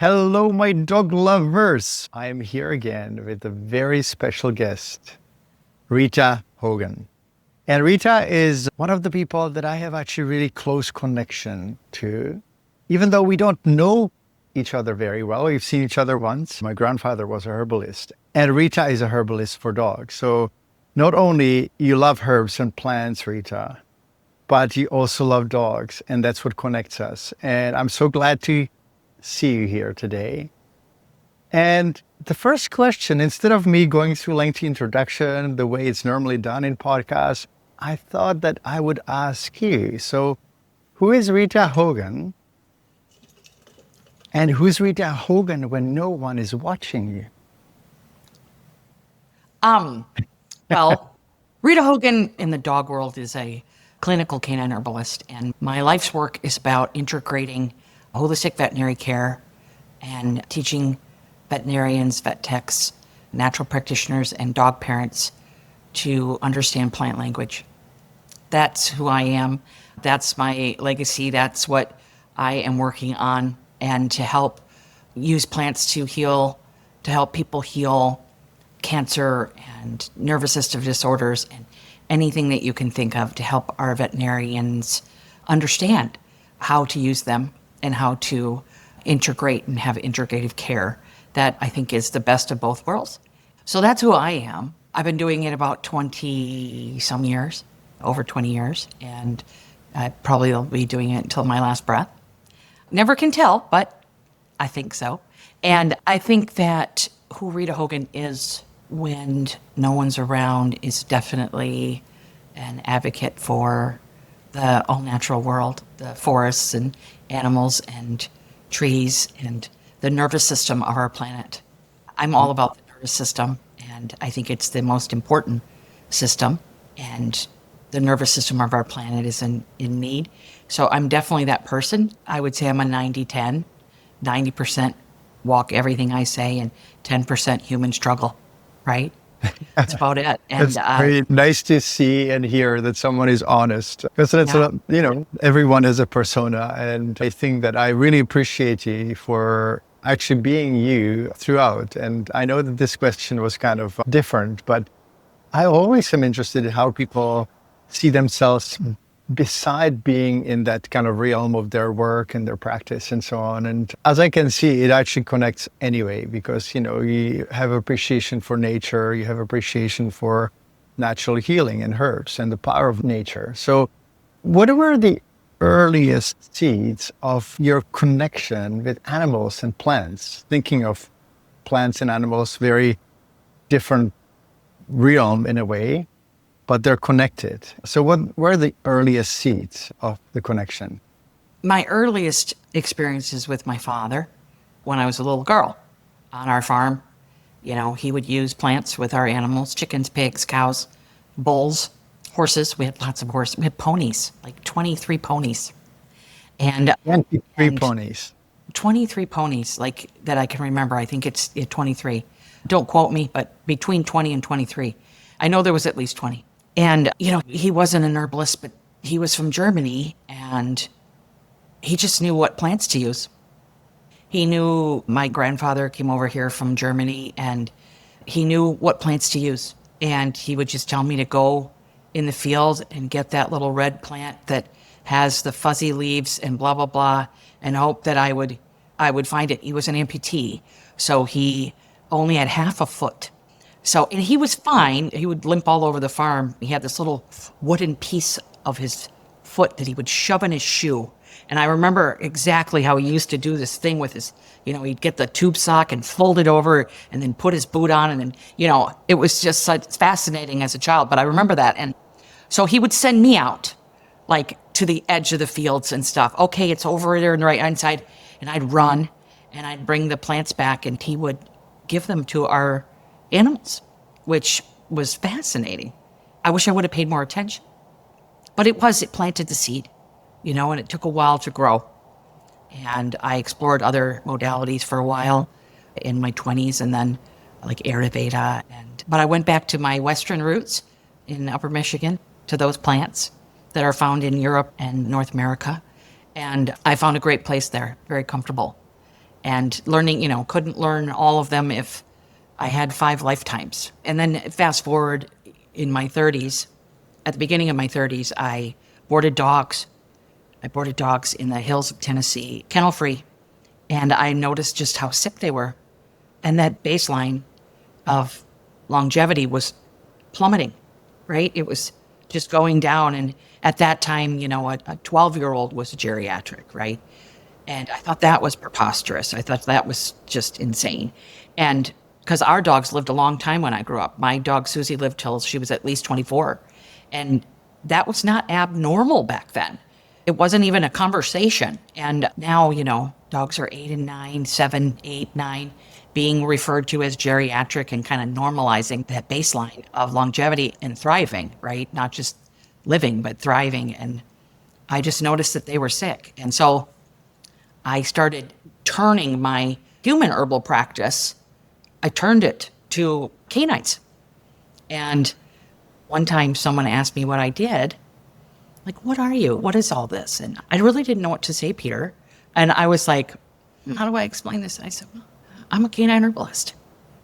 Hello, my dog lovers. I am here again with a very special guest, Rita Hogan. And Rita is one of the people that I have actually really close connection to, even though we don't know each other very well. We've seen each other once. My grandfather was a herbalist, and Rita is a herbalist for dogs. So not only you love herbs and plants, Rita, but you also love dogs, and that's what connects us. And I'm so glad to see you here today. And the first question, instead of me going through lengthy introduction the way it's normally done in podcasts, I thought that I would ask you. So, who is Rita Hogan? And who's Rita Hogan when no one is watching you? Well, Rita Hogan in the dog world is a clinical canine herbalist, and my life's work is about integrating holistic veterinary care and teaching veterinarians, vet techs, natural practitioners, and dog parents to understand plant language. That's who I am. That's my legacy. That's what I am working on, and to help use plants to heal, to help people heal cancer and nervous system disorders and anything that you can think of to help our veterinarians understand how to use them and how to integrate and have integrative care. That I think is the best of both worlds. So that's who I am. I've been doing it about 20 some years, over 20 years, and I probably will be doing it until my last breath. Never can tell, but I think so. And I think that who Rita Hogan is when no one's around is definitely an advocate for the all-natural world, the forests and animals and trees and the nervous system of our planet. I'm all about the nervous system, and I think it's the most important system, and the nervous system of our planet is in need. So I'm definitely that person. I would say I'm a 90-10, 90% walk everything I say and 10% human struggle, right? That's about it. And It's very nice to see and hear that someone is honest, because that's everyone has a persona, and I think that I really appreciate you for actually being you throughout. And I know that this question was kind of different, but I always am interested in how people see themselves beside being in that kind of realm of their work and their practice and so on. And as I can see, it actually connects anyway, because, you have appreciation for nature, you have appreciation for natural healing and herbs and the power of nature. So what were the earliest seeds of your connection with animals and plants? Thinking of plants and animals, very different realm in a way, but they're connected. So what were the earliest seeds of the connection? my earliest experiences with my father when I was a little girl on our farm, he would use plants with our animals, chickens, pigs, cows, bulls, horses. We had lots of horses. We had ponies, like 23 ponies. And 23 ponies. 23 ponies, like that I can remember. I think it's 23. Don't quote me, but between 20 and 23. I know there was at least 20. And, he wasn't an herbalist, but he was from Germany, and he just knew what plants to use. He knew my grandfather came over here from Germany, and he knew what plants to use. And he would just tell me to go in the field and get that little red plant that has the fuzzy leaves and blah, blah, blah, and hope that I would find it. He was an amputee, so he only had half a foot. So, and he was fine. He would limp all over the farm. He had this little wooden piece of his foot that he would shove in his shoe. And I remember exactly how he used to do this thing with his, he'd get the tube sock and fold it over and then put his boot on. And then, it was just such fascinating as a child. But I remember that. And so he would send me out, like, to the edge of the fields and stuff. Okay, it's over there on the right-hand side. And I'd run and I'd bring the plants back, and he would give them to our animals, which was fascinating. I wish I would have paid more attention. But it planted the seed, and it took a while to grow. And I explored other modalities for a while in my 20s, and then like Ayurveda. But I went back to my Western roots in Upper Michigan, to those plants that are found in Europe and North America. And I found a great place there, very comfortable. and learning, couldn't learn all of them if I had 5 lifetimes. And then fast forward in my 30s, at the beginning of my 30s, I boarded dogs. I boarded dogs in the hills of Tennessee, kennel free. And I noticed just how sick they were. And that baseline of longevity was plummeting, right? It was just going down. And at that time, a 12-year-old was a geriatric, right? And I thought that was preposterous. I thought that was just insane. And because our dogs lived a long time when I grew up. My dog, Susie, lived till she was at least 24. And that was not abnormal back then. It wasn't even a conversation. And now, dogs are 8 and 9, 7, 8, 9, being referred to as geriatric and kind of normalizing that baseline of longevity and thriving, right? Not just living, but thriving. And I just noticed that they were sick. And so I started turning my human herbal practice, I turned it to canines. And one time someone asked me what I did. Like, what are you? What is all this? And I really didn't know what to say, Peter. And I was like, how do I explain this? And I said, well, I'm a canine herbalist.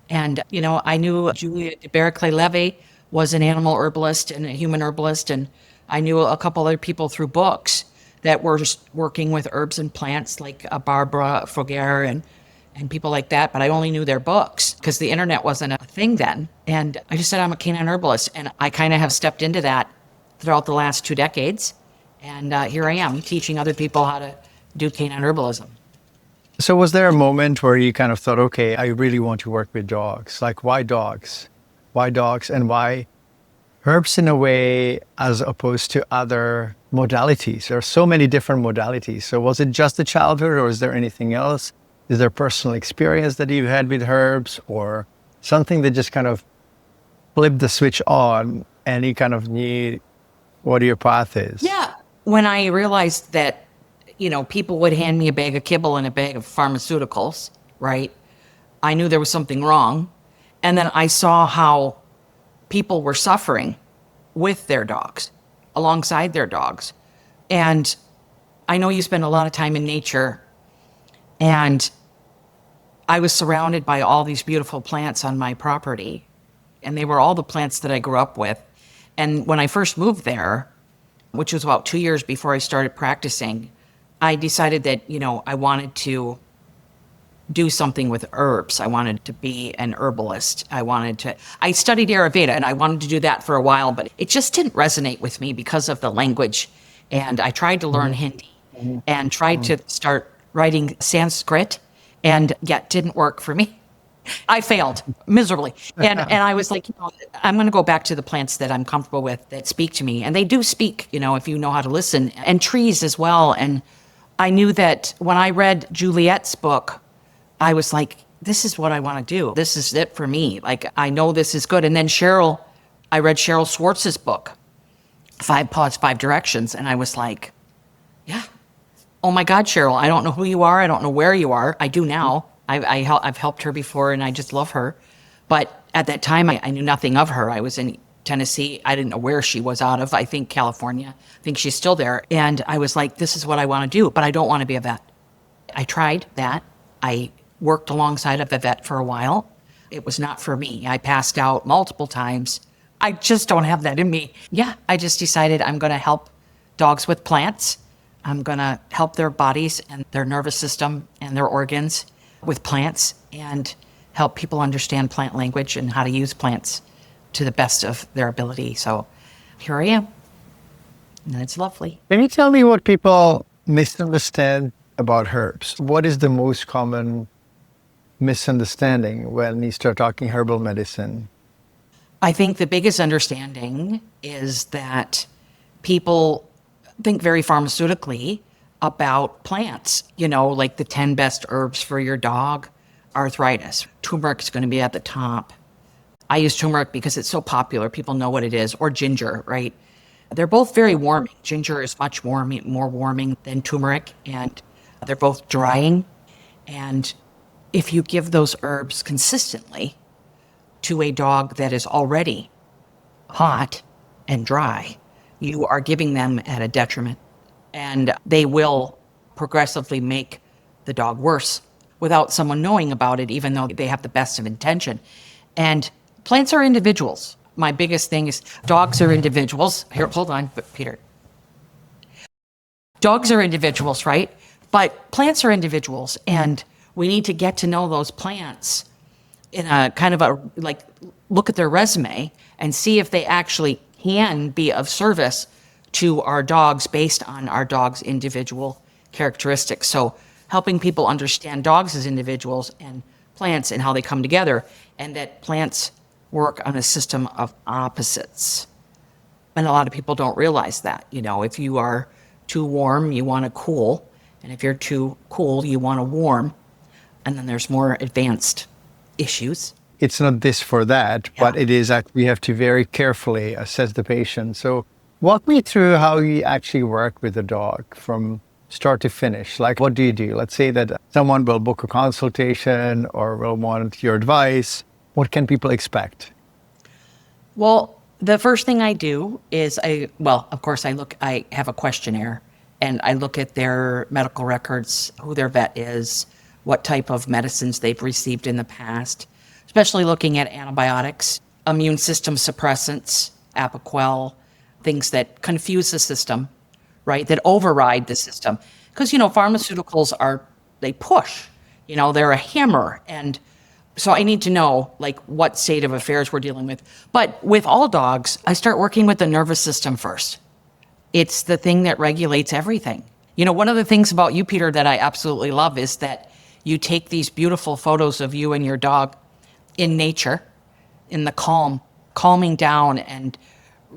And, I knew Julia de Barraclay-Levy was an animal herbalist and a human herbalist. And I knew a couple other people through books that were just working with herbs and plants like Barbara Foguer and people like that. But I only knew their books because the internet wasn't a thing then. And I just said, I'm a canine herbalist. And I kind of have stepped into that throughout the last 2 decades. And here I am teaching other people how to do canine herbalism. So was there a moment where you kind of thought, okay, I really want to work with dogs? Like, why dogs? Why dogs and why herbs in a way as opposed to other modalities? There are so many different modalities. So was it just the childhood or is there anything else? Is there personal experience that you've had with herbs or something that just kind of flipped the switch on and you kind of knew what your path is? Yeah. When I realized that, people would hand me a bag of kibble and a bag of pharmaceuticals, right? I knew there was something wrong. And then I saw how people were suffering with their dogs, alongside their dogs. And I know you spend a lot of time in nature, and I was surrounded by all these beautiful plants on my property, and they were all the plants that I grew up with. And when I first moved there, which was about 2 years before I started practicing, I decided that, I wanted to do something with herbs. I wanted to be an herbalist. I studied Ayurveda and I wanted to do that for a while, but it just didn't resonate with me because of the language. And I tried to learn Hindi and tried to start writing Sanskrit, and yet didn't work for me. I failed miserably. And I was like, I'm going to go back to the plants that I'm comfortable with that speak to me. And they do speak, if you know how to listen, and trees as well. And I knew that when I read Juliet's book, I was like, this is what I want to do. This is it for me. Like, I know this is good. And then I read Cheryl Schwartz's book, 5 Paws, 5 Directions. And I was like, yeah. Oh my God, Cheryl, I don't know who you are. I don't know where you are. I do now. I've helped her before and I just love her. But at that time, I knew nothing of her. I was in Tennessee. I didn't know where she was out of. I think California. I think she's still there. And I was like, this is what I want to do, but I don't want to be a vet. I tried that. I worked alongside of a vet for a while. It was not for me. I passed out multiple times. I just don't have that in me. Yeah, I just decided I'm going to help dogs with plants. I'm going to help their bodies and their nervous system and their organs with plants and help people understand plant language and how to use plants to the best of their ability. So here I am. And it's lovely. Can you tell me what people misunderstand about herbs? What is the most common misunderstanding when you start talking herbal medicine? I think the biggest understanding is that people think very pharmaceutically about plants, like the 10 best herbs for your dog, arthritis. Turmeric is going to be at the top. I use turmeric because it's so popular. People know what it is, or ginger, right? They're both very warming. Ginger is much more warming than turmeric, and they're both drying. And if you give those herbs consistently to a dog that is already hot and dry, you are giving them at a detriment, and they will progressively make the dog worse. without someone knowing about it, even though they have the best of intention. And plants are individuals. My biggest thing is dogs are individuals. Here, hold on, Peter. Dogs are individuals, right? But plants are individuals, and we need to get to know those plants in a kind of a, like, look at their resume and see if they actually can be of service to our dogs based on our dog's individual characteristics. So helping people understand dogs as individuals and plants and how they come together, and that plants work on a system of opposites. And a lot of people don't realize that. You know, if you are too warm, you want to cool. And if you're too cool, you want to warm. And then there's more advanced issues. It's not this for that, but it is that we have to very carefully assess the patient. So walk me through how you actually work with the dog from start to finish. Like, what do you do? Let's say that someone will book a consultation or will want your advice. What can people expect? Well, the first thing I do is of course, I have a questionnaire, and I look at their medical records, who their vet is, what type of medicines they've received in the past, especially looking at antibiotics, immune system suppressants, Apoquel, things that confuse the system, right? That override the system. Because, pharmaceuticals they push, they're a hammer. And so I need to know, like, what state of affairs we're dealing with. But with all dogs, I start working with the nervous system first. It's the thing that regulates everything. One of the things about you, Peter, that I absolutely love is that you take these beautiful photos of you and your dog in nature, in the calming down and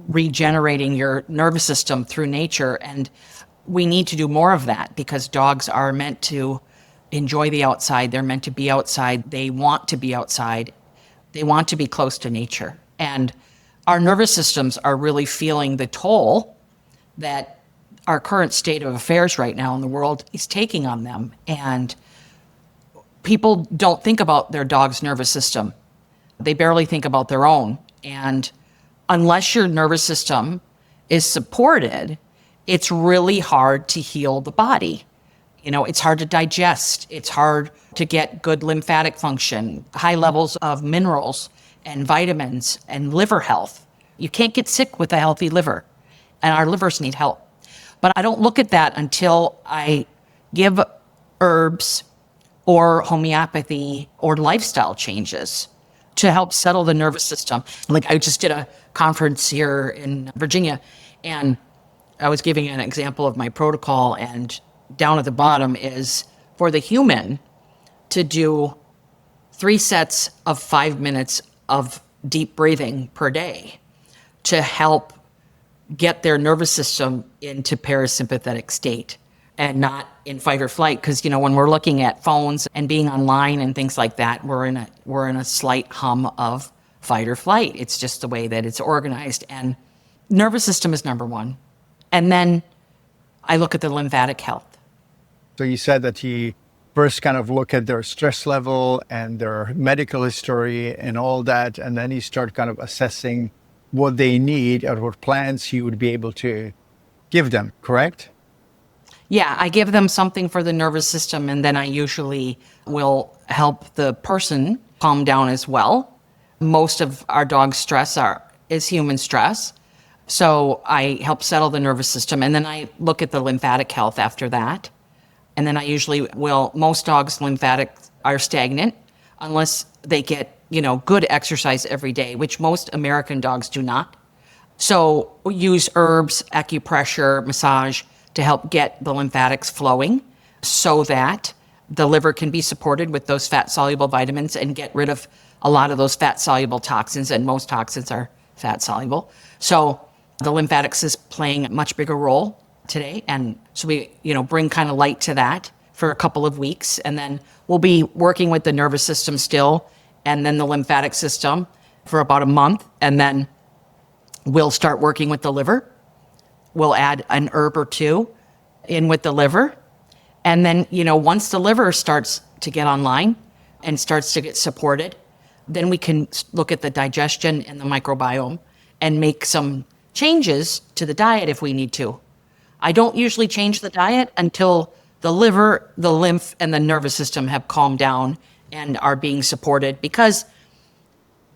regenerating your nervous system through nature. And we need to do more of that, because dogs are meant to enjoy the outside. They're meant to be outside. They want to be outside. They want to be close to nature. And our nervous systems are really feeling the toll that our current state of affairs right now in the world is taking on them. And people don't think about their dog's nervous system. They barely think about their own. And unless your nervous system is supported, it's really hard to heal the body. It's hard to digest. It's hard to get good lymphatic function, high levels of minerals and vitamins and liver health. You can't get sick with a healthy liver, and our livers need help. But I don't look at that until I give herbs or homeopathy or lifestyle changes to help settle the nervous system. Like, I just did a conference here in Virginia, and I was giving an example of my protocol, and down at the bottom is for the human to do 3 sets of 5 minutes of deep breathing per day to help get their nervous system into parasympathetic state and not in fight or flight. Because, when we're looking at phones and being online and things like that, we're in a slight hum of fight or flight. It's just the way that it's organized. And nervous system is number one. And then I look at the lymphatic health. So you said that you first kind of look at their stress level and their medical history and all that, and then you start kind of assessing what they need or what plans you would be able to give them, correct? Yeah, I give them something for the nervous system, and then I usually will help the person calm down as well. Most of our dog's stress is human stress. So I help settle the nervous system, and then I look at the lymphatic health after that. And then I usually most dogs' lymphatics are stagnant unless they get, good exercise every day, which most American dogs do not. So we use herbs, acupressure, massage to help get the lymphatics flowing so that the liver can be supported with those fat-soluble vitamins and get rid of a lot of those fat-soluble toxins, and most toxins are fat-soluble. So the lymphatics is playing a much bigger role today. And so we, bring kind of light to that for a couple of weeks. And then we'll be working with the nervous system still, and then the lymphatic system for about a month. And then we'll start working with the liver. We'll add an herb or two in with the liver. And then, once the liver starts to get online and starts to get supported, then we can look at the digestion and the microbiome and make some changes to the diet if we need to. I don't usually change the diet until the liver, the lymph, and the nervous system have calmed down and are being supported because,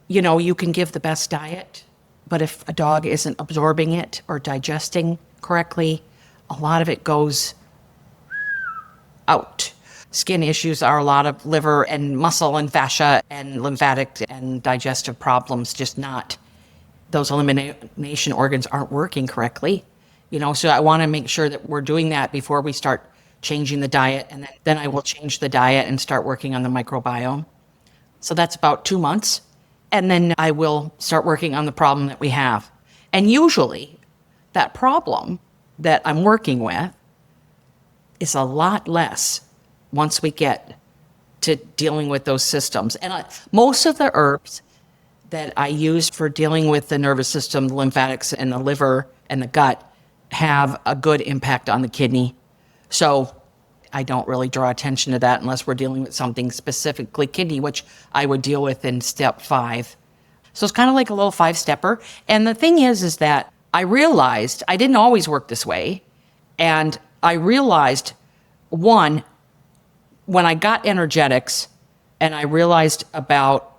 you can give the best diet, but if a dog isn't absorbing it or digesting correctly, a lot of it goes out. Skin issues are a lot of liver and muscle and fascia and lymphatic and digestive problems, just not, those elimination organs aren't working correctly. So I want to make sure that we're doing that before we start changing the diet. And then I will change the diet and start working on the microbiome. So that's about 2 months. And then I will start working on the problem that we have. And usually that problem that I'm working with is a lot less once we get to dealing with those systems. And most of the herbs that I use for dealing with the nervous system, the lymphatics, and the liver and the gut have a good impact on the kidney. So I don't really draw attention to that unless we're dealing with something specifically kidney, which I would deal with in step 5. So it's kind of like a little 5-stepper. And the thing is that I realized I didn't always work this way. And I realized, one, when I got energetics and I realized about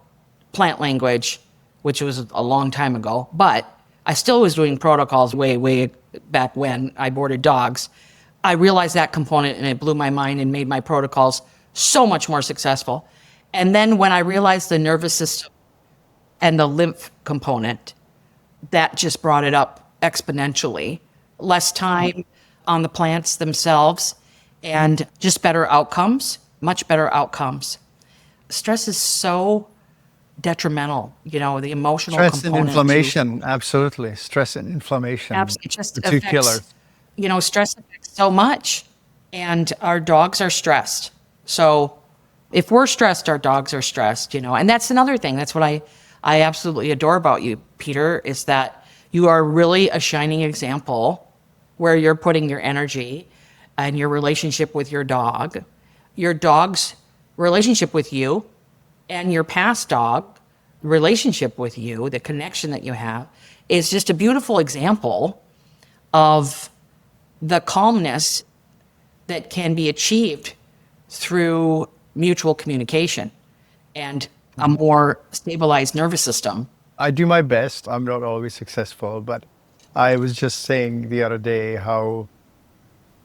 plant language, which was a long time ago, but I still was doing protocols way back when I boarded dogs. I realized that component and it blew my mind and made my protocols so much more successful. And then when I realized the nervous system and the lymph component, that just brought it up exponentially. Less time on the plants themselves and just better outcomes, much better outcomes. Stress is so detrimental, the emotional Stress component. and inflammation, absolutely. Stress and inflammation. Absolutely. It just the two affects, killers. Stress affects so much. And our dogs are stressed. So if we're stressed, our dogs are stressed, And that's another thing. That's what I absolutely adore about you, Peter, is that you are really a shining example where you're putting your energy and your relationship with your dog's relationship with you, and your past dog relationship with you, the connection that you have, is just a beautiful example of the calmness that can be achieved through mutual communication and a more stabilized nervous system. I do my best. I'm not always successful, but I was just saying the other day how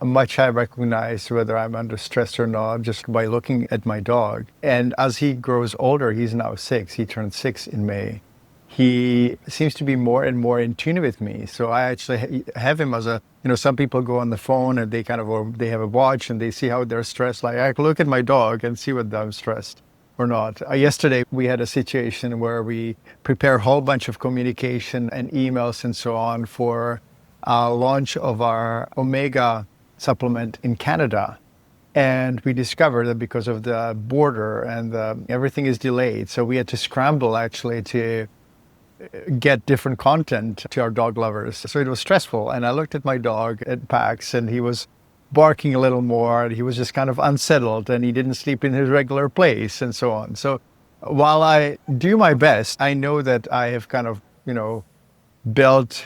much I recognize whether I'm under stress or not just by looking at my dog. And as he grows older, he's now 6. He turned 6 in May. He seems to be more and more in tune with me. So I actually have him as some people go on the phone and they they have a watch and they see how they're stressed. Like, I look at my dog and see whether I'm stressed or not. Yesterday, we had a situation where we prepare a whole bunch of communication and emails and so on for launch of our Omega supplement in Canada. And we discovered that because of the border and everything is delayed. So we had to scramble actually to get different content to our dog lovers. So it was stressful. And I looked at my dog at PAX and he was barking a little more. He was just kind of unsettled and he didn't sleep in his regular place and so on. So while I do my best, I know that I have kind of, built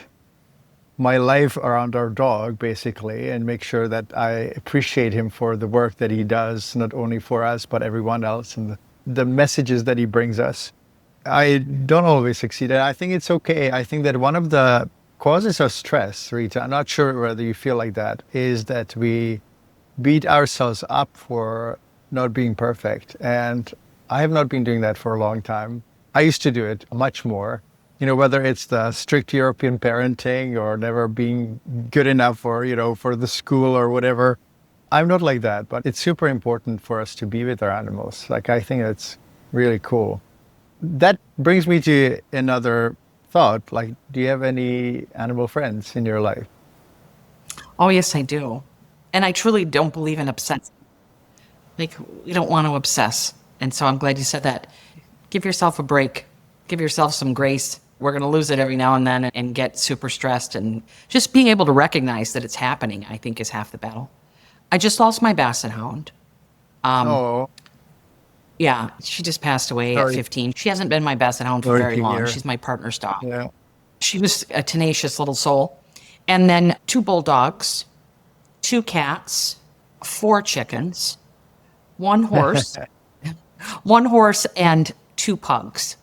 my life around our dog basically and make sure that I appreciate him for the work that he does, not only for us, but everyone else and the messages that he brings us. I don't always succeed. I think it's okay. I think that one of the causes of stress, Rita, I'm not sure whether you feel like that, is that we beat ourselves up for not being perfect. And I have not been doing that for a long time. I used to do it much more. Whether it's the strict European parenting or never being good enough for the school or whatever. I'm not like that, but it's super important for us to be with our animals. Like, I think it's really cool. That brings me to another thought. Like, do you have any animal friends in your life? Oh, yes, I do. And I truly don't believe in obsessing. Like, we don't want to obsess. And so I'm glad you said that. Give yourself a break. Give yourself some grace. We're going to lose it every now and then and get super stressed. And just being able to recognize that it's happening, I think, is half the battle. I just lost my basset hound. Oh. Yeah, she just passed away Sorry. at 15. She hasn't been my basset hound for very long. She's my partner's dog. Yeah. She was a tenacious little soul. And then 2 bulldogs, 2 cats, 4 chickens, 1 horse, 1 horse, and 2 pugs.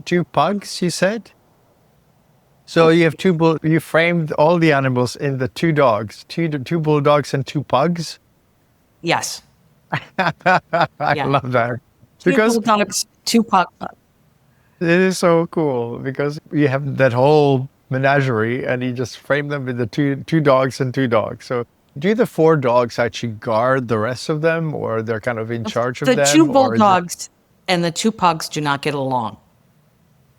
2 pugs, you said? So you have you framed all the animals in the 2 dogs, two bulldogs and 2 pugs? Yes. I Yeah. love that. 2 Because bulldogs, 2 pugs. it is so cool because you have that whole menagerie and you just frame them with the two dogs and 2 dogs. So do the 4 dogs actually guard the rest of them, or they're kind of in charge of The them? 2 Or is it, bulldogs and the 2 pugs do not get along.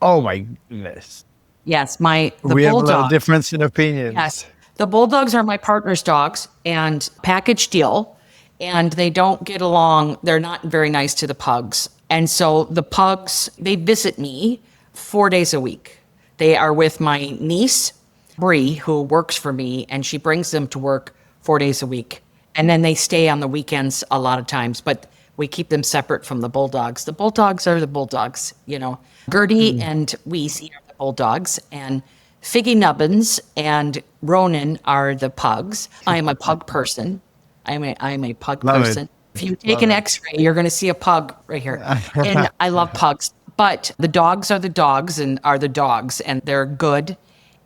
oh my goodness. Yes, the We have a little bulldogs. difference in opinions. Yes. The bulldogs are my partner's dogs and package deal, and they don't get along. They're not very nice to the pugs. And so the pugs, they visit me 4 days a week. They are with my niece, Bree, who works for me, and she brings them to work 4 days a week. And then they stay on the weekends a lot of times, but we keep them separate from the bulldogs. The bulldogs are the bulldogs, you know. Gertie and Weezy are the bulldogs, and Figgy Nubbins and Ronan are the pugs. I am a pug person. I'm a pug Love it. person. If you take an X-ray, you're going to see a pug right here. And I love pugs. But the dogs are the dogs and are the dogs, and they're good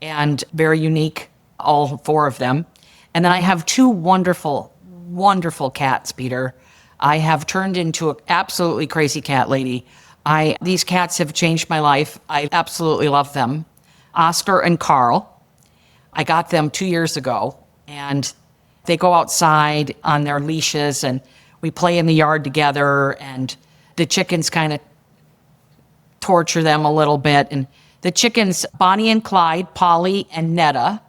and very unique, all 4 of them. And then I have 2 wonderful, wonderful cats, Peter. I have turned into an absolutely crazy cat lady. These cats have changed my life. I absolutely love them. Oscar and Carl. I got them 2 years ago, and they go outside on their leashes, and we play in the yard together, and the chickens kind of torture them a little bit. And the chickens, Bonnie and Clyde, Polly and Netta,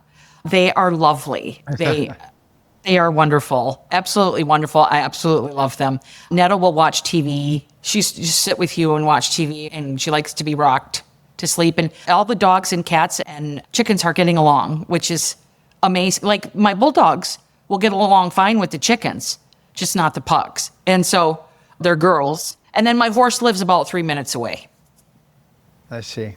they are lovely. They are wonderful, absolutely wonderful. I absolutely love them. Netta will watch TV. She's just sit with you and watch TV, and she likes to be rocked to sleep. And all the dogs and cats and chickens are getting along, which is amazing. Like my bulldogs will get along fine with the chickens, just not the pugs. And so they're girls. And then my horse lives about 3 minutes away. I see.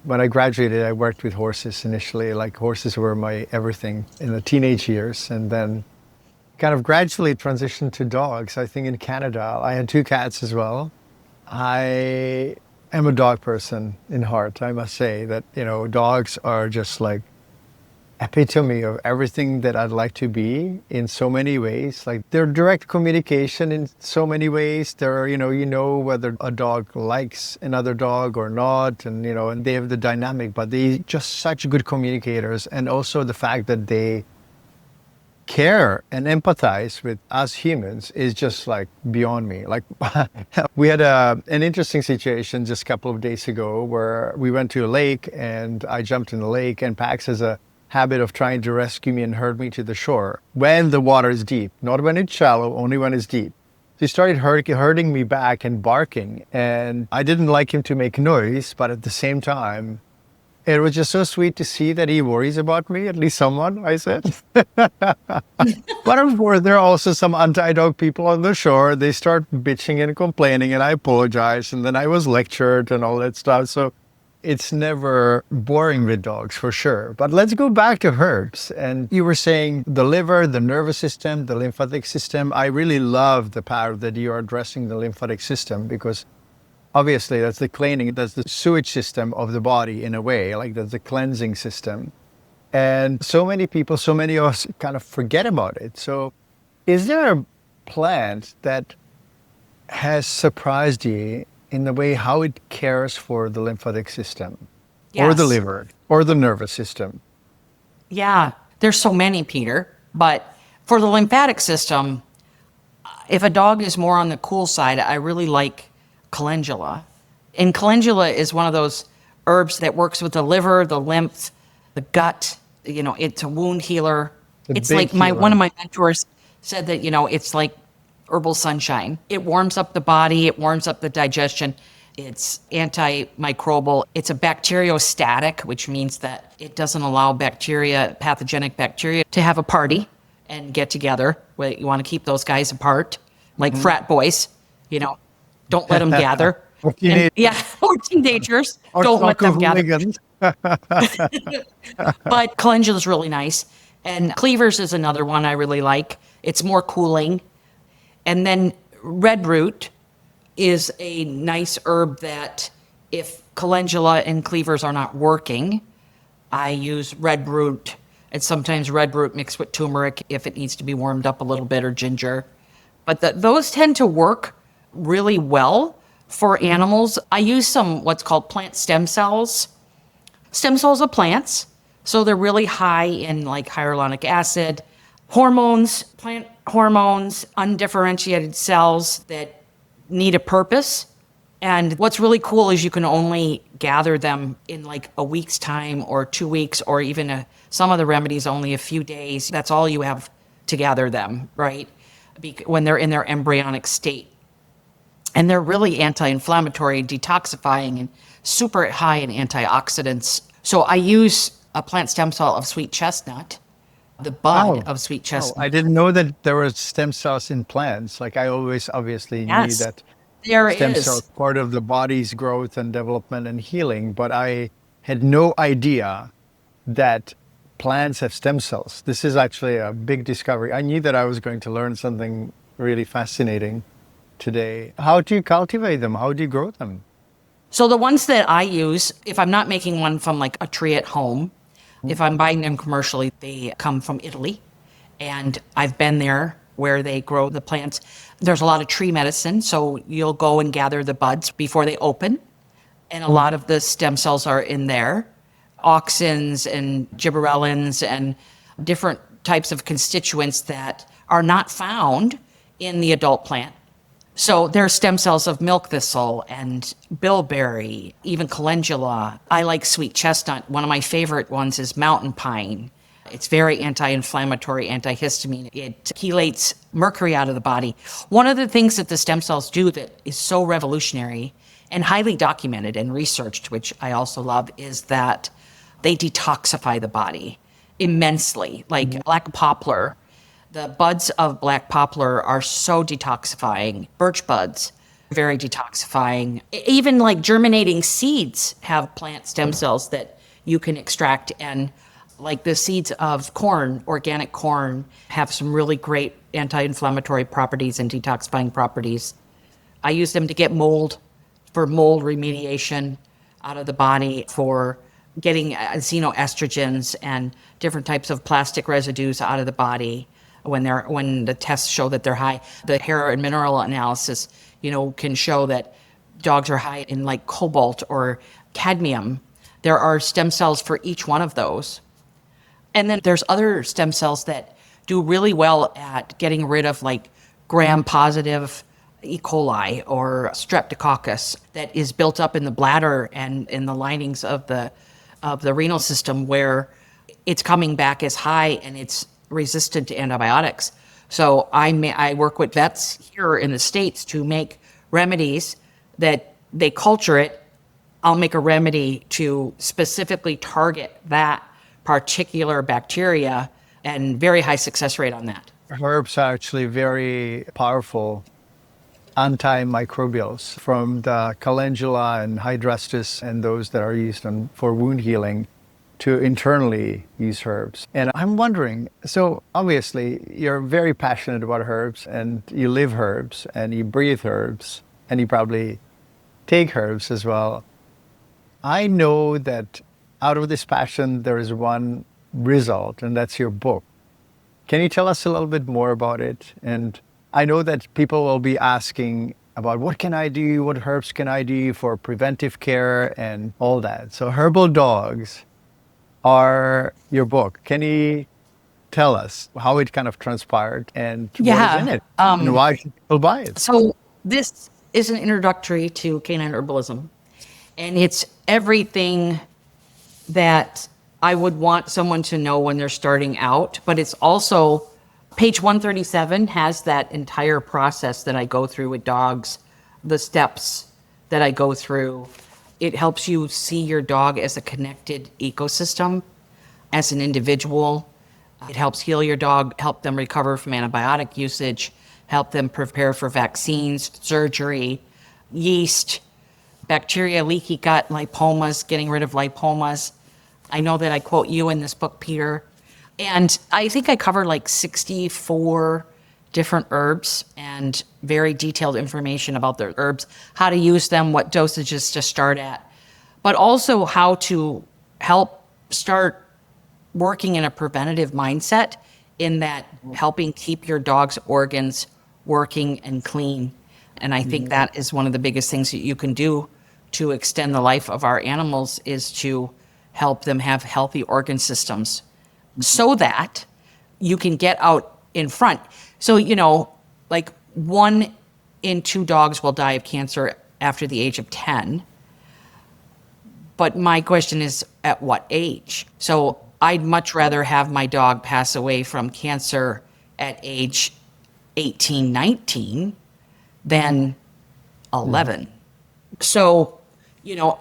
When I graduated, I worked with horses initially. Like horses were my everything in the teenage years, and then kind of gradually transitioned to dogs. I think in Canada, I had 2 cats as well. I am a dog person in heart. I must say that, you know, dogs are just like epitome of everything that I'd like to be in so many ways. Like they're direct communication in so many ways. They're, you know whether a dog likes another dog or not, and and they have the dynamic, but they just such good communicators. And also the fact that they care and empathize with us humans is just like beyond me. Like we had an interesting situation just a couple of days ago where we went to a lake and I jumped in the lake, and Pax has a habit of trying to rescue me and herd me to the shore when the water is deep, not when it's shallow, only when it's deep. So he started herding me back and barking, and I didn't like him to make noise, but at the same time, it was just so sweet to see that he worries about me, at least someone, I said. But of course, there are also some anti-dog people on the shore. They start bitching and complaining, and I apologize, and then I was lectured and all that stuff. So it's never boring with dogs, for sure. But let's go back to herbs. And you were saying the liver, the nervous system, the lymphatic system. I really love the part that you are addressing the lymphatic system, because obviously that's the cleaning, that's the sewage system of the body in a way, like that's the cleansing system. And so many people, so many of us kind of forget about it. So is there a plant that has surprised you in the way how it cares for the lymphatic system, or the Yes. liver, or the nervous system? Yeah, there's so many, Peter. But for the lymphatic system, if a dog is more on the cool side, I really like calendula. And calendula is one of those herbs that works with the liver, the lymph, the gut. It's a wound healer. The It's big like one healer. of my mentors said that, it's like herbal sunshine. It warms up the body. It warms up the digestion. It's antimicrobial. It's a bacteriostatic, which means that it doesn't allow pathogenic bacteria, to have a party and get together. You want to keep those guys apart, like frat boys, don't let them gather. Or teenage- Or teenagers. or Don't let them soccer gather. hooligans. But calendula is really nice. And cleavers is another one I really like. It's more cooling. And then red root is a nice herb that if calendula and cleavers are not working, I use red root, and sometimes red root mixed with turmeric if it needs to be warmed up a little bit, or ginger. But those tend to work really well for animals. I use some what's called plant stem cells. Stem cells of plants. So they're really high in like hyaluronic acid, hormones, plant hormones, undifferentiated cells that need a purpose. And what's really cool is you can only gather them in like a week's time or 2 weeks, or even some of the remedies only a few days. That's all you have to gather them, right? When they're in their embryonic state. And they're really anti-inflammatory, detoxifying, and super high in antioxidants. So I use a plant stem cell of sweet chestnut, the bud of sweet chestnut. I didn't know that there were stem cells in plants. Like I always obviously knew that there stem is. cells part of the body's growth and development and healing, but I had no idea that plants have stem cells. This is actually a big discovery. I knew that I was going to learn something really fascinating today. How do you cultivate them? How do you grow them? So the ones that I use, if I'm not making one from like a tree at home, if I'm buying them commercially, they come from Italy. And I've been there where they grow the plants. There's a lot of tree medicine, so you'll go and gather the buds before they open. And a lot of the stem cells are in there. Auxins and gibberellins and different types of constituents that are not found in the adult plant. So there are stem cells of milk thistle and bilberry, even calendula. I like sweet chestnut. One of my favorite ones is mountain pine. It's very anti-inflammatory, antihistamine. It chelates mercury out of the body. One of the things that the stem cells do that is so revolutionary and highly documented and researched, which I also love, is that they detoxify the body immensely. Like black poplar, the buds of black poplar are so detoxifying. Birch buds, very detoxifying. Even like germinating seeds have plant stem cells that you can extract. And like the seeds of corn, organic corn, have some really great anti-inflammatory properties and detoxifying properties. I use them to get mold, for mold remediation out of the body, for getting xenoestrogens and different types of plastic residues out of the body. When the tests show that they're high, the hair and mineral analysis, can show that dogs are high in like cobalt or cadmium. There are stem cells for each one of those. And then there's other stem cells that do really well at getting rid of like gram-positive E. coli or streptococcus that is built up in the bladder and in the linings of the renal system, where it's coming back as high and it's resistant to antibiotics. So I work with vets here in the States to make remedies that they culture it. I'll make a remedy to specifically target that particular bacteria, and very high success rate on that. Herbs are actually very powerful antimicrobials, from the calendula and hydrastis and those that are used for wound healing, to internally use herbs. And I'm wondering, so obviously you're very passionate about herbs, and you live herbs and you breathe herbs, and you probably take herbs as well. I know that out of this passion there is one result, and that's your book. Can you tell us a little bit more about it? And I know that people will be asking about what can I do, what herbs can I do for preventive care and all that. So Herbal Dogs are your book. Can you tell us how it kind of transpired and what is in it and why people buy it? So this is an introductory to canine herbalism, and it's everything that I would want someone to know when they're starting out, but it's also page 137 has that entire process that I go through with dogs, the steps that I go through. It helps you see your dog as a connected ecosystem, as an individual. It helps heal your dog, help them recover from antibiotic usage, help them prepare for vaccines, surgery, yeast, bacteria, leaky gut, lipomas, getting rid of lipomas. I know that I quote you in this book, Peter. And I think I cover like 64 different herbs and very detailed information about the herbs, how to use them, what dosages to start at, but also how to help start working in a preventative mindset, in that helping keep your dog's organs working and clean. And I think that is one of the biggest things that you can do to extend the life of our animals, is to help them have healthy organ systems so that you can get out in front. So, like 1 in 2 dogs will die of cancer after the age of 10. But my question is, at what age? So I'd much rather have my dog pass away from cancer at age 18, 19 than 11. So,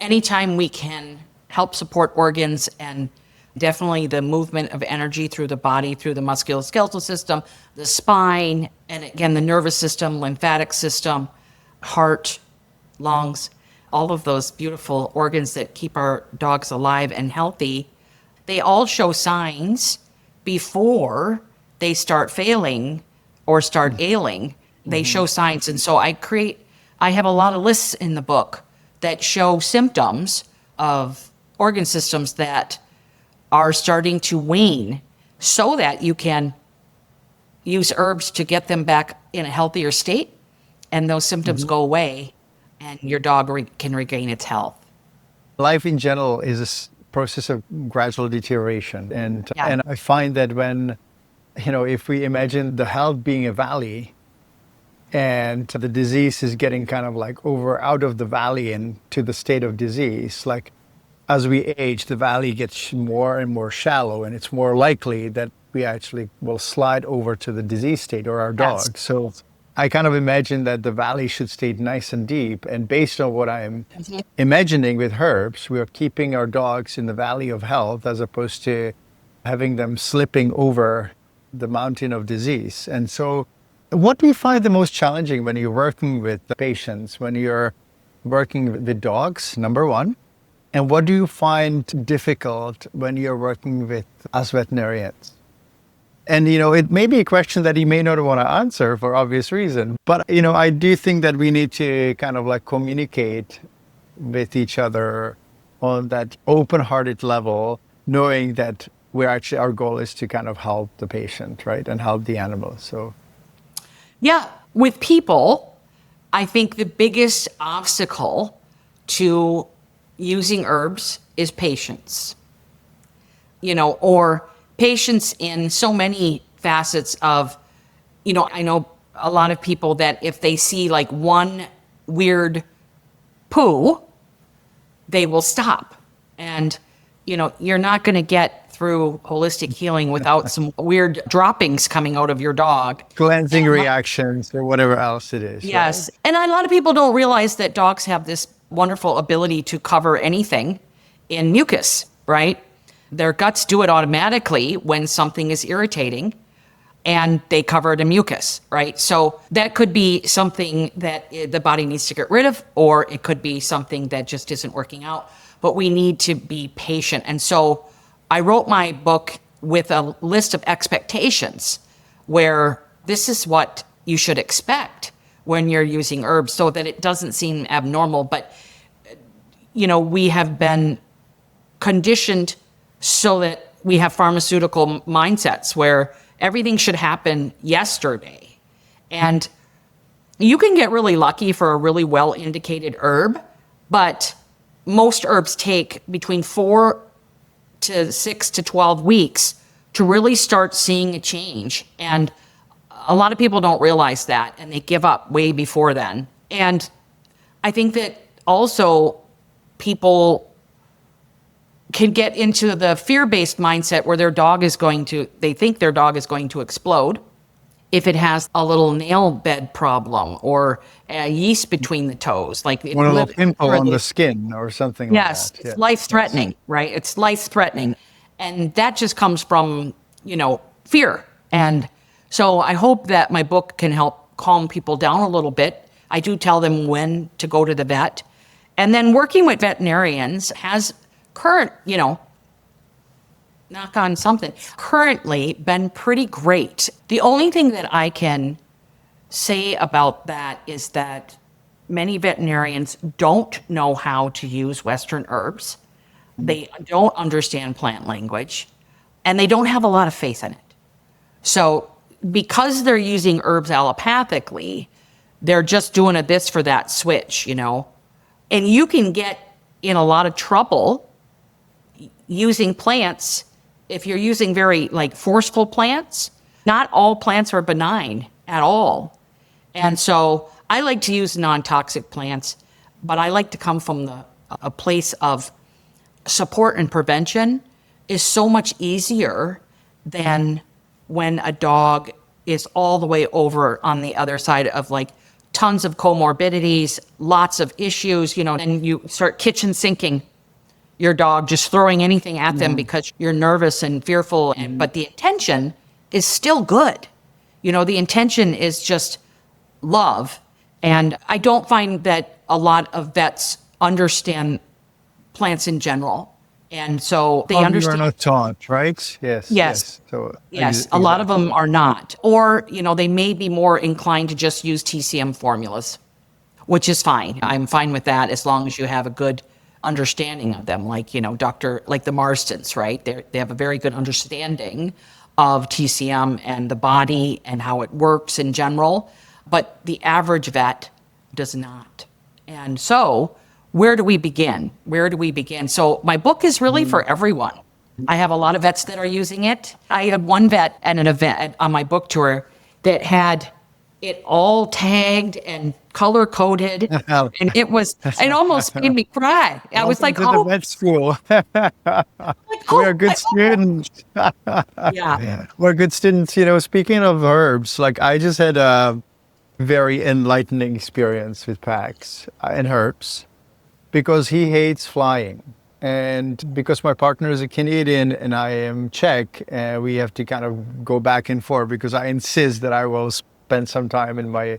anytime we can help support organs, and definitely the movement of energy through the body, through the musculoskeletal system, the spine, and again, the nervous system, lymphatic system, heart, lungs, all of those beautiful organs that keep our dogs alive and healthy, they all show signs before they start failing or start ailing. They show signs. And so I have a lot of lists in the book that show symptoms of organ systems that are starting to wane, so that you can use herbs to get them back in a healthier state, and those symptoms go away, and your dog can regain its health. Life in general is a process of gradual deterioration. And I find that when, if we imagine the health being a valley, and the disease is getting kind of like out of the valley and to the state of disease, like as we age, the valley gets more and more shallow, and it's more likely that we actually will slide over to the disease state, or our dog. Yes. So I kind of imagine that the valley should stay nice and deep. And based on what I'm imagining with herbs, we are keeping our dogs in the valley of health, as opposed to having them slipping over the mountain of disease. And so what do you find the most challenging when you're working with the patients, when you're working with dogs, number one? And what do you find difficult when you're working with us veterinarians? And, it may be a question that you may not want to answer for obvious reason. But, I do think that we need to kind of like communicate with each other on that open-hearted level, knowing that our goal is to kind of help the patient, right? And help the animal. So, yeah, with people, I think the biggest obstacle to using herbs is patience, or patience in so many facets of, I know a lot of people that if they see like one weird poo, they will stop. And, you're not going to get through holistic healing without some weird droppings coming out of your dog. Cleansing reactions or whatever else it is. Yes. Right? And a lot of people don't realize that dogs have this wonderful ability to cover anything in mucus, right? Their guts do it automatically when something is irritating, and they cover it in mucus, right? So that could be something that the body needs to get rid of, or it could be something that just isn't working out. But we need to be patient. And so I wrote my book with a list of expectations, where this is what you should expect when you're using herbs, so that it doesn't seem abnormal. But, we have been conditioned so that we have pharmaceutical mindsets where everything should happen yesterday. And you can get really lucky for a really well indicated herb, but most herbs take between 4 to 6 to 12 weeks to really start seeing a change. And a lot of people don't realize that, and they give up way before then. And I think that also people can get into the fear-based mindset where they think their dog is going to explode if it has a little nail bed problem or a yeast between the toes. Like one little pimple on the skin or something like that. Yes, it's life-threatening, right? It's life-threatening. And that just comes from, fear. And so I hope that my book can help calm people down a little bit. I do tell them when to go to the vet. And then working with veterinarians has current, knock on something, currently been pretty great. The only thing that I can say about that is that many veterinarians don't know how to use Western herbs. They don't understand plant language, and they don't have a lot of faith in it. So because they're using herbs allopathically, they're just doing a this for that switch, and you can get in a lot of trouble using plants if you're using very forceful plants. Not all plants are benign at all. And so I like to use non-toxic plants, but I like to come from a place of support and prevention is so much easier than when a dog is all the way over on the other side of tons of comorbidities, lots of issues, and you start kitchen sinking your dog, just throwing anything at them because you're nervous and fearful. But the intention is still good. The intention is just love. And I don't find that a lot of vets understand plants in general. And so they understand. You're not taught, right? Yes. So yes, a lot of them are not. Or, they may be more inclined to just use TCM formulas, which is fine. I'm fine with that as long as you have a good understanding of them. Like the Marstons, right? They have a very good understanding of TCM and the body and how it works in general. But the average vet does not. And so where do we begin? So my book is really for everyone. I have a lot of vets that are using it. I had one vet at an event on my book tour that had it all tagged and color coded, and it almost made me cry. I was like, "Oh, vet school. We're good students." Yeah, we're good students. Speaking of herbs, I just had a very enlightening experience with Pax and herbs, because he hates flying. And because my partner is a Canadian and I am Czech, we have to kind of go back and forth because I insist that I will spend some time in my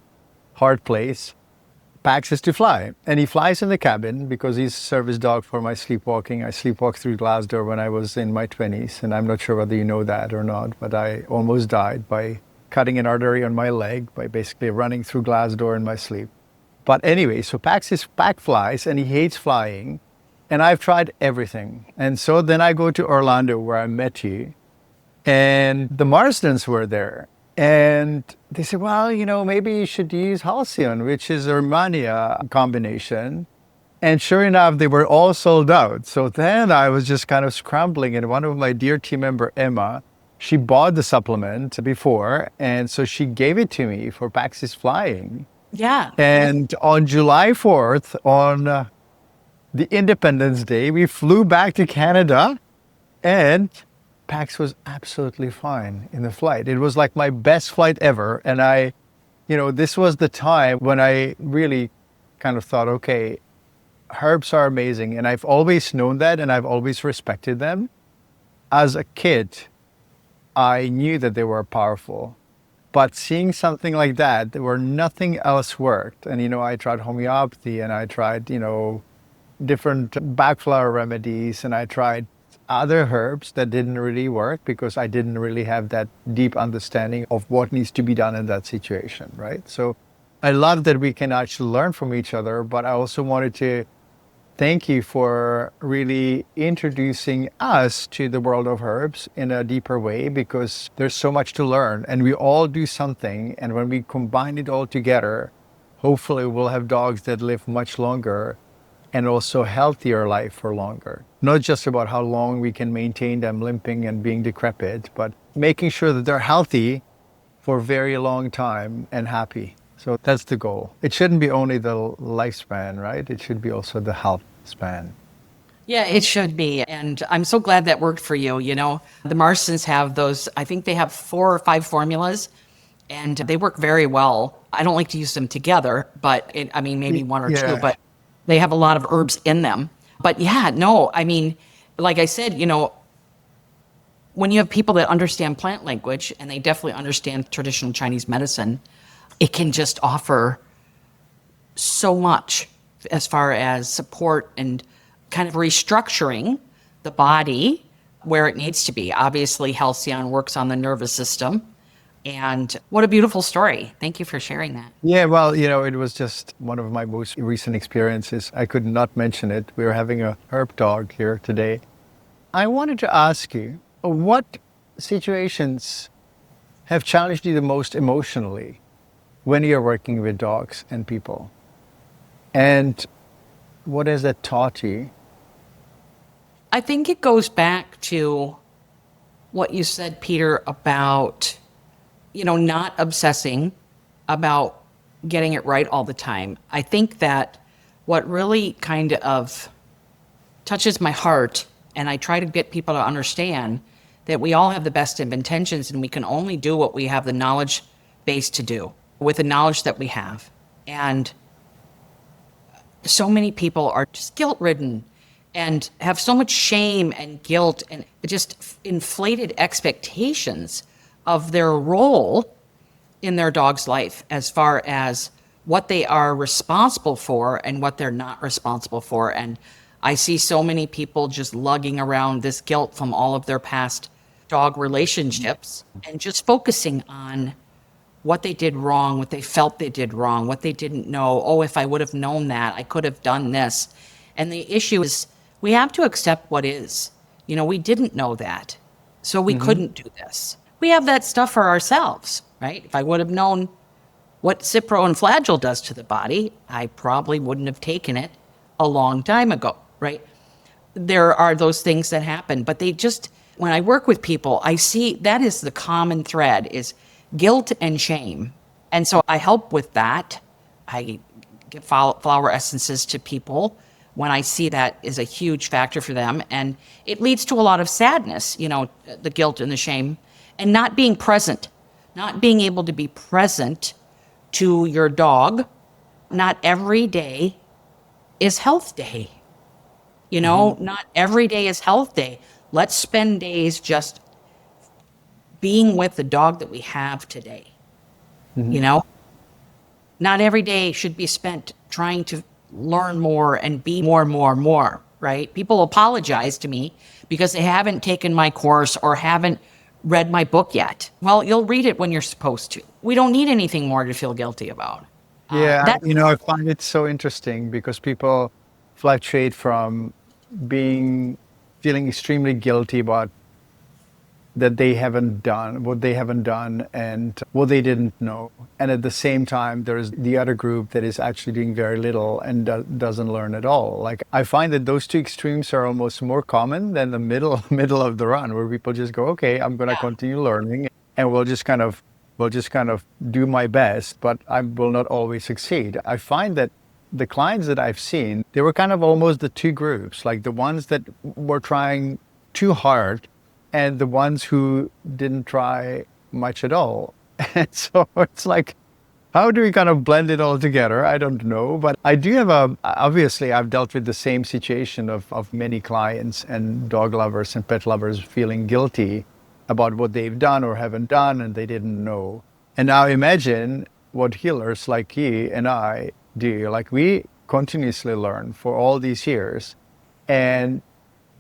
heart place. Pax is to fly. And he flies in the cabin because he's a service dog for my sleepwalking. I sleepwalked through glass door when I was in my 20s. And I'm not sure whether you know that or not, but I almost died by cutting an artery on my leg by basically running through glass door in my sleep. But anyway, so Pax flies and he hates flying. And I've tried everything. And so then I go to Orlando where I met you, and the Marstons were there. And they said, well, maybe you should use Halcyon, which is a Romania combination. And sure enough, they were all sold out. So then I was just kind of scrambling. And one of my dear team member, Emma, she bought the supplement before. And so she gave it to me for Pax's flying. Yeah. And on July 4th, on the Independence Day, we flew back to Canada, and Pax was absolutely fine in the flight. It was like my best flight ever. And this was the time when I really kind of thought, okay, herbs are amazing. And I've always known that, and I've always respected them. As a kid, I knew that they were powerful. But seeing something like that, where nothing else worked, and I tried homeopathy, and I tried, different backflower remedies, and I tried other herbs that didn't really work because I didn't really have that deep understanding of what needs to be done in that situation, right? So I love that we can actually learn from each other, but I also wanted to thank you for really introducing us to the world of herbs in a deeper way, because there's so much to learn and we all do something. And when we combine it all together, hopefully we'll have dogs that live much longer and also healthier life for longer. Not just about how long we can maintain them limping and being decrepit, but making sure that they're healthy for a very long time and happy. So that's the goal. It shouldn't be only the lifespan, right? It should be also the health span. Yeah, it should be. And I'm so glad that worked for you. The Marstons have those, I think they have 4 or 5 formulas, and they work very well. I don't like to use them together, but maybe 1 or 2, but they have a lot of herbs in them. But like I said, when you have people that understand plant language, and they definitely understand traditional Chinese medicine, it can just offer so much as far as support and kind of restructuring the body where it needs to be. Obviously, Halcyon works on the nervous system. And what a beautiful story. Thank you for sharing that. Yeah, well, it was just one of my most recent experiences. I could not mention it. We were having a herb dog here today. I wanted to ask you, what situations have challenged you the most emotionally when you're working with dogs and people? And what has that taught you? I think it goes back to what you said, Peter, about, not obsessing about getting it right all the time. I think that what really kind of touches my heart, and I try to get people to understand that we all have the best of intentions and we can only do what we have the knowledge base to do with the knowledge that we have. And so many people are just guilt-ridden and have so much shame and guilt and just inflated expectations of their role in their dog's life as far as what they are responsible for and what they're not responsible for. And I see so many people just lugging around this guilt from all of their past dog relationships and just focusing on what they did wrong, what they felt they did wrong, what they didn't know. Oh, if I would have known that, I could have done this. And the issue is we have to accept what is. We didn't know that, so we couldn't do this. We have that stuff for ourselves, right? If I would have known what Cipro and Flagyl does to the body, I probably wouldn't have taken it a long time ago, right? There are those things that happen, but when I work with people, I see that is the common thread is guilt and shame. And so I help with that. I give flower essences to people when I see that is a huge factor for them. And it leads to a lot of sadness, the guilt and the shame, and not being present, not being able to be present to your dog. Not every day is health day. Not every day is health day. Let's spend days just being with the dog that we have today. Not every day should be spent trying to learn more and be more, right? People apologize to me because they haven't taken my course or haven't read my book yet. Well, you'll read it when you're supposed to. We don't need anything more to feel guilty about. Yeah, I find it so interesting because people fluctuate from feeling extremely guilty about that they haven't done, what they haven't done and what they didn't know. And at the same time, there's the other group that is actually doing very little and doesn't learn at all. Like I find that those two extremes are almost more common than the middle of the run where people just go, okay, I'm going to continue learning and we'll just kind of do my best, but I will not always succeed. I find that the clients that I've seen, they were kind of almost the two groups, like the ones that were trying too hard and the ones who didn't try much at all. And so it's like, how do we kind of blend it all together? I don't know. But I do have obviously I've dealt with the same situation of many clients and dog lovers and pet lovers feeling guilty about what they've done or haven't done and they didn't know. And now imagine what healers like you and I do. Like we continuously learn for all these years. And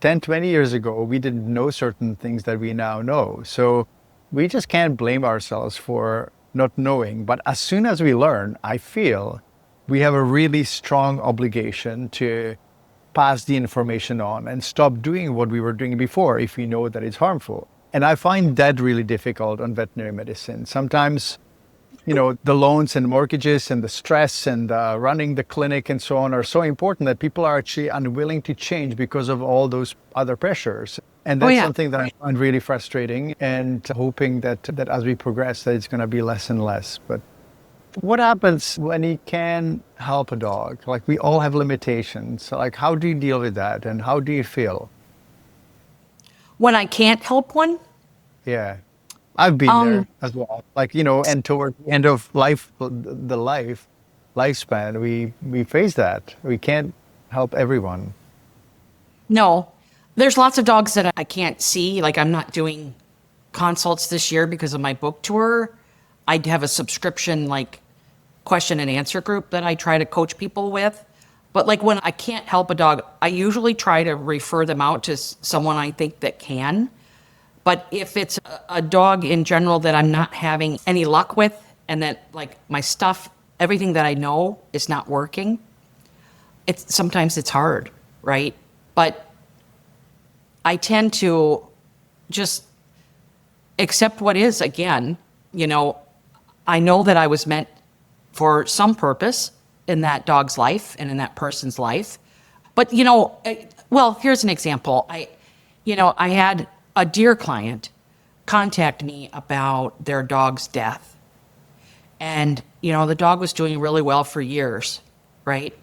10, 20 years ago, we didn't know certain things that we now know. So we just can't blame ourselves for not knowing. But as soon as we learn, I feel we have a really strong obligation to pass the information on and stop doing what we were doing before if we know that it's harmful. And I find that really difficult on veterinary medicine. Sometimes, the loans and mortgages and the stress and running the clinic and so on are so important that people are actually unwilling to change because of all those other pressures. And that's something that I find really frustrating and hoping that as we progress, that it's going to be less and less. But what happens when you can help a dog? Like we all have limitations. Like how do you deal with that and how do you feel? When I can't help one? Yeah. I've been there as well. Like, and toward the end of lifespan, we face that. We can't help everyone. No. There's lots of dogs that I can't see. Like I'm not doing consults this year because of my book tour. I have a subscription question and answer group that I try to coach people with. But like when I can't help a dog, I usually try to refer them out to someone I think that can. But if it's a dog in general that I'm not having any luck with, and that like my stuff, everything that I know is not working, sometimes it's hard, right? But I tend to just accept what is. Again, I know that I was meant for some purpose in that dog's life and in that person's life. But, well, here's an example. I had a dear client contact me about their dog's death. And, the dog was doing really well for years, right?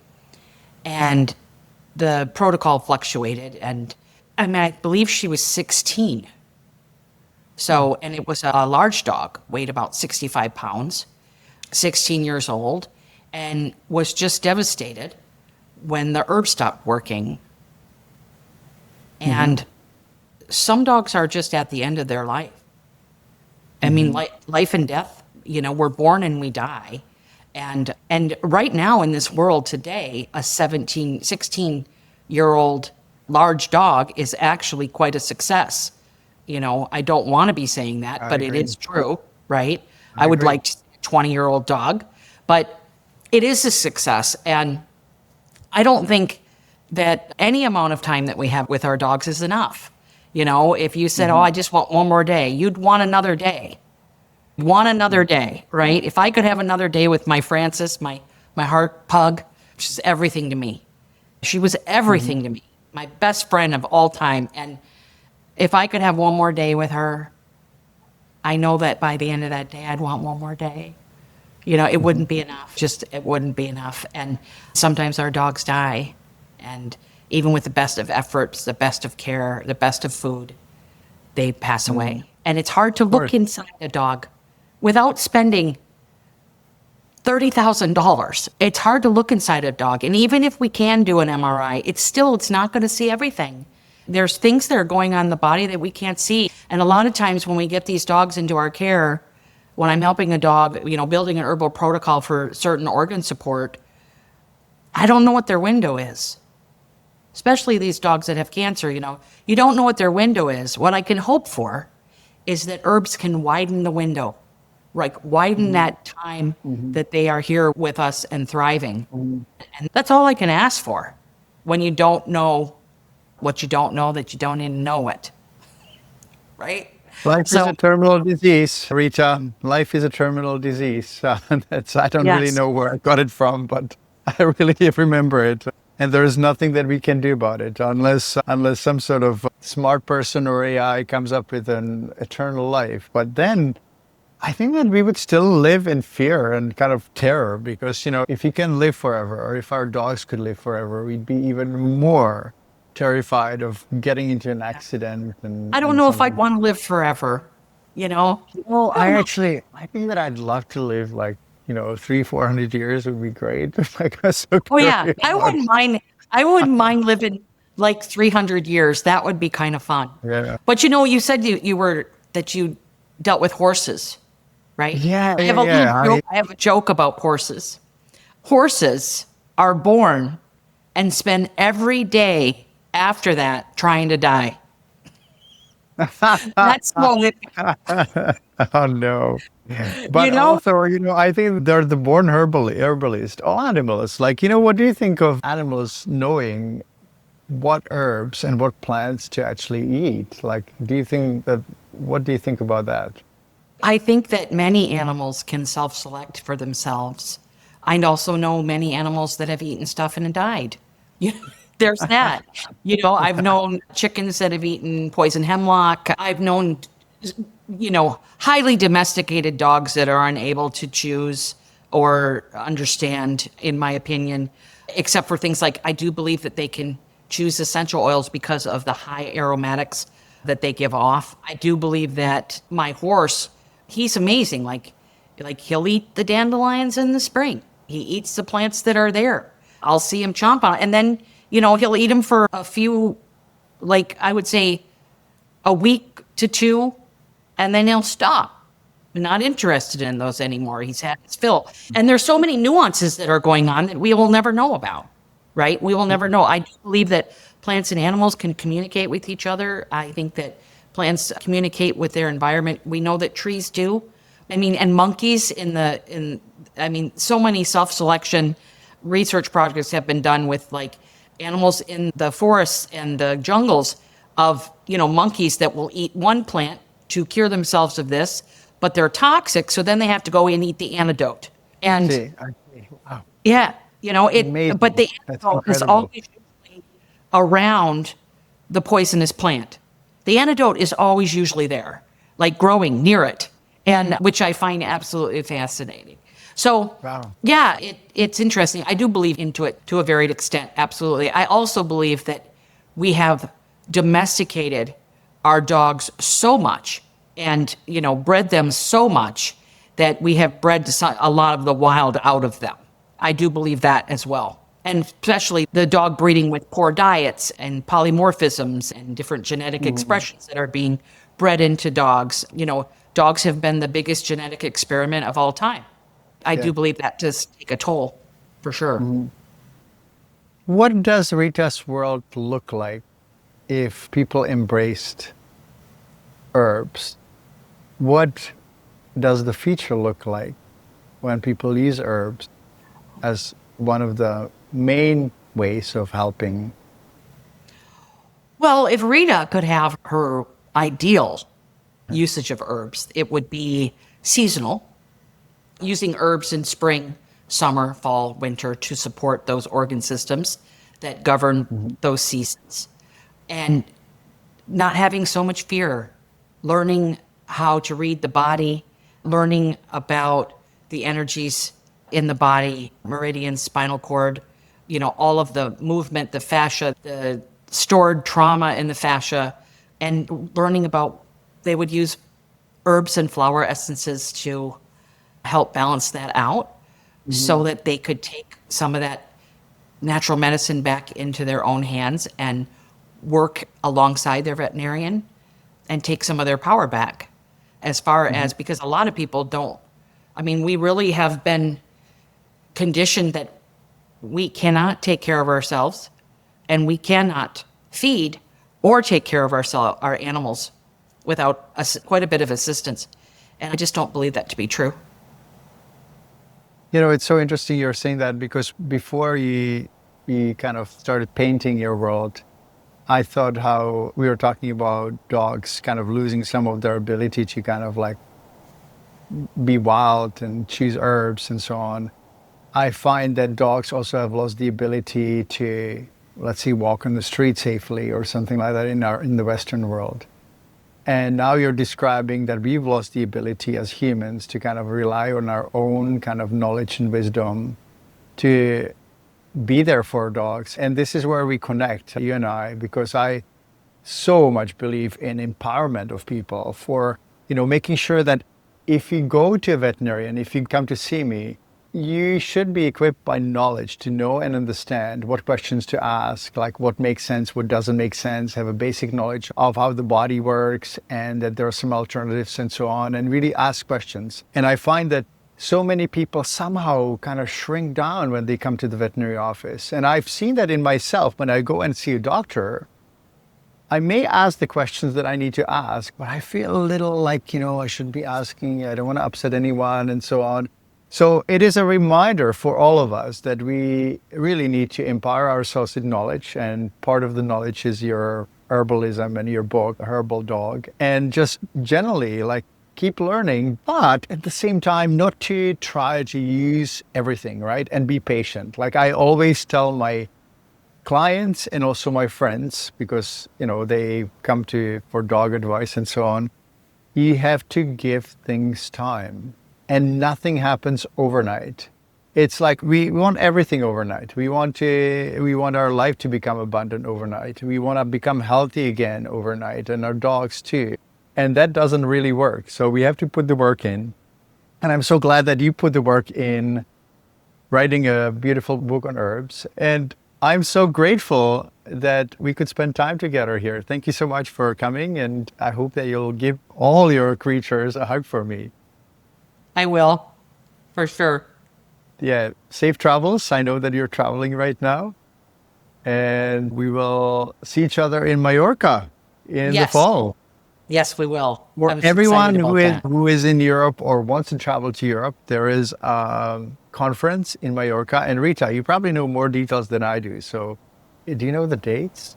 And the protocol fluctuated. And I believe she was 16. So, and it was a large dog, weighed about 65 pounds, 16 years old, and was just devastated when the herb stopped working. And some dogs are just at the end of their life. I mean, life and death, we're born and we die. And right now in this world today, a 16-year-old large dog is actually quite a success. I don't want to be saying that, but it is true, right? I would like to see a 20-year-old dog, but it is a success. And I don't think that any amount of time that we have with our dogs is enough. If you said, I just want one more day, you'd want another day. Want another day, right? If I could have another day with my Frances, my heart pug, she's everything to me. She was everything to me, my best friend of all time. And if I could have one more day with her, I know that by the end of that day, I'd want one more day. It wouldn't be enough. It wouldn't be enough. And sometimes our dogs die. And even with the best of efforts, the best of care, the best of food, they pass away. And it's hard to look inside a dog without spending $30,000. It's hard to look inside a dog. And even if we can do an MRI, it's not going to see everything. There's things that are going on in the body that we can't see. And a lot of times when we get these dogs into our care, when I'm helping a dog, building an herbal protocol for certain organ support, I don't know what their window is. Especially these dogs that have cancer, you don't know what their window is. What I can hope for is that herbs can widen the window, like widen that time that they are here with us and thriving. And that's all I can ask for when you don't know what you don't know, that you don't even know it, right? Life is a terminal disease, Rita. Life is a terminal disease. I don't really know where I got it from, but I really remember it. And there is nothing that we can do about it unless some sort of smart person or AI comes up with an eternal life. But then I think that we would still live in fear and kind of terror because, if you can live forever or if our dogs could live forever, we'd be even more terrified of getting into an accident. I don't know if I'd want to live forever, Well, I think that I'd love to live 300-400 years would be great. I wouldn't mind living like 300 years. That would be kind of fun. Yeah. But you said you dealt with horses, right? Yeah. I have a joke about horses. Horses are born and spend every day after that trying to die. That's Oh no. But also, I think they're the born herbalist. All animals, what do you think of animals knowing what herbs and what plants to actually eat? What do you think about that? I think that many animals can self-select for themselves. I also know many animals that have eaten stuff and died. There's that. I've known chickens that have eaten poison hemlock. I've known, highly domesticated dogs that are unable to choose or understand, in my opinion, except for things like I do believe that they can choose essential oils because of the high aromatics that they give off. I do believe that my horse, he's amazing. Like he'll eat the dandelions in the spring. He eats the plants that are there. I'll see him chomp on it. And then, he'll eat them for a few, I would say a week to two, and then he'll stop. I'm not interested in those anymore. He's had his fill. And there's so many nuances that are going on that we will never know about, right? We will never know. I do believe that plants and animals can communicate with each other. I think that plants communicate with their environment. We know that trees do. I mean, and monkeys so many self-selection research projects have been done with like animals in the forests and the jungles of, monkeys that will eat one plant to cure themselves of this, but they're toxic. So then they have to go and eat the antidote. And See. Wow. yeah, but Amazing. the That's antidote is incredible. always usually around the poisonous plant. The antidote is always usually there, like growing near it, and which I find absolutely fascinating. So, Wow. yeah, it's interesting. I do believe into it to a varied extent, absolutely. I also believe that we have domesticated our dogs so much and, bred them so much that we have bred a lot of the wild out of them. I do believe that as well. And especially the dog breeding with poor diets and polymorphisms and different genetic expressions that are being bred into dogs. Dogs have been the biggest genetic experiment of all time. I Yeah. do believe that does take a toll, for sure. What does Rita's world look like if people embraced herbs? What does the future look like when people use herbs as one of the main ways of helping? Well, if Rita could have her ideal usage of herbs, it would be seasonal, using herbs in spring, summer, fall, winter to support those organ systems that govern those seasons. And not having so much fear, learning how to read the body, learning about the energies in the body, meridians, spinal cord, all of the movement, the fascia, the stored trauma in the fascia, and learning about, they would use herbs and flower essences to help balance that out so that they could take some of that natural medicine back into their own hands and work alongside their veterinarian and take some of their power back. As far as, because a lot of people don't, we really have been conditioned that we cannot take care of ourselves and we cannot feed or take care of our animals without quite a bit of assistance. And I just don't believe that to be true. It's so interesting you're saying that, because before you kind of started painting your world, I thought how we were talking about dogs kind of losing some of their ability to kind of like be wild and choose herbs and so on. I find that dogs also have lost the ability to, let's say, walk on the street safely or something like that in the Western world. And now you're describing that we've lost the ability as humans to kind of rely on our own kind of knowledge and wisdom to be there for dogs. And this is where we connect, you and I, because I so much believe in empowerment of people for, making sure that if you go to a veterinarian, if you come to see me, you should be equipped by knowledge to know and understand what questions to ask, like what makes sense, what doesn't make sense, have a basic knowledge of how the body works and that there are some alternatives and so on, and really ask questions. And I find that so many people somehow kind of shrink down when they come to the veterinary office. And I've seen that in myself when I go and see a doctor. I may ask the questions that I need to ask, but I feel a little like, I shouldn't be asking, I don't want to upset anyone and so on. So it is a reminder for all of us that we really need to empower ourselves with knowledge. And part of the knowledge is your herbalism and your book, Herbal Dog. And just generally, like, keep learning, but at the same time, not to try to use everything, right? And be patient. Like I always tell my clients and also my friends, because, they come for dog advice and so on, you have to give things time. And nothing happens overnight. It's like we want everything overnight. We want our life to become abundant overnight. We want to become healthy again overnight, and our dogs too. And that doesn't really work. So we have to put the work in. And I'm so glad that you put the work in writing a beautiful book on herbs. And I'm so grateful that we could spend time together here. Thank you so much for coming. And I hope that you'll give all your creatures a hug for me. I will, for sure. Yeah, safe travels. I know that you're traveling right now. And we will see each other in Mallorca in the Yes. fall. Yes, we will. For I'm everyone excited about that. who is in Europe or wants to travel to Europe, there is a conference in Mallorca. And Rita, you probably know more details than I do. So do you know the dates?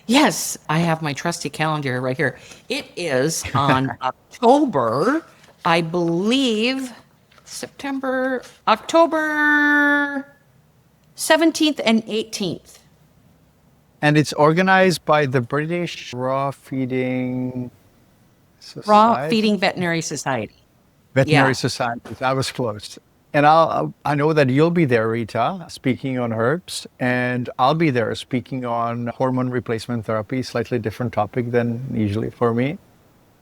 Yes, I have my trusty calendar right here. It is on October, I believe, October 17th and 18th. And it's organized by the British Raw Feeding Raw Society. Feeding Veterinary Society. Veterinary Yeah. Society. That was close. And I know that you'll be there, Rita, speaking on herbs, and I'll be there speaking on hormone replacement therapy, slightly different topic than usually for me.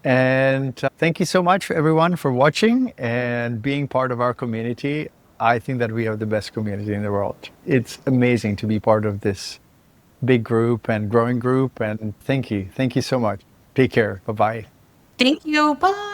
And thank you so much, everyone, for watching and being part of our community. I think that we have the best community in the world. It's amazing to be part of this big group and growing group. And thank you. Thank you so much. Take care. Bye bye. Thank you. Bye.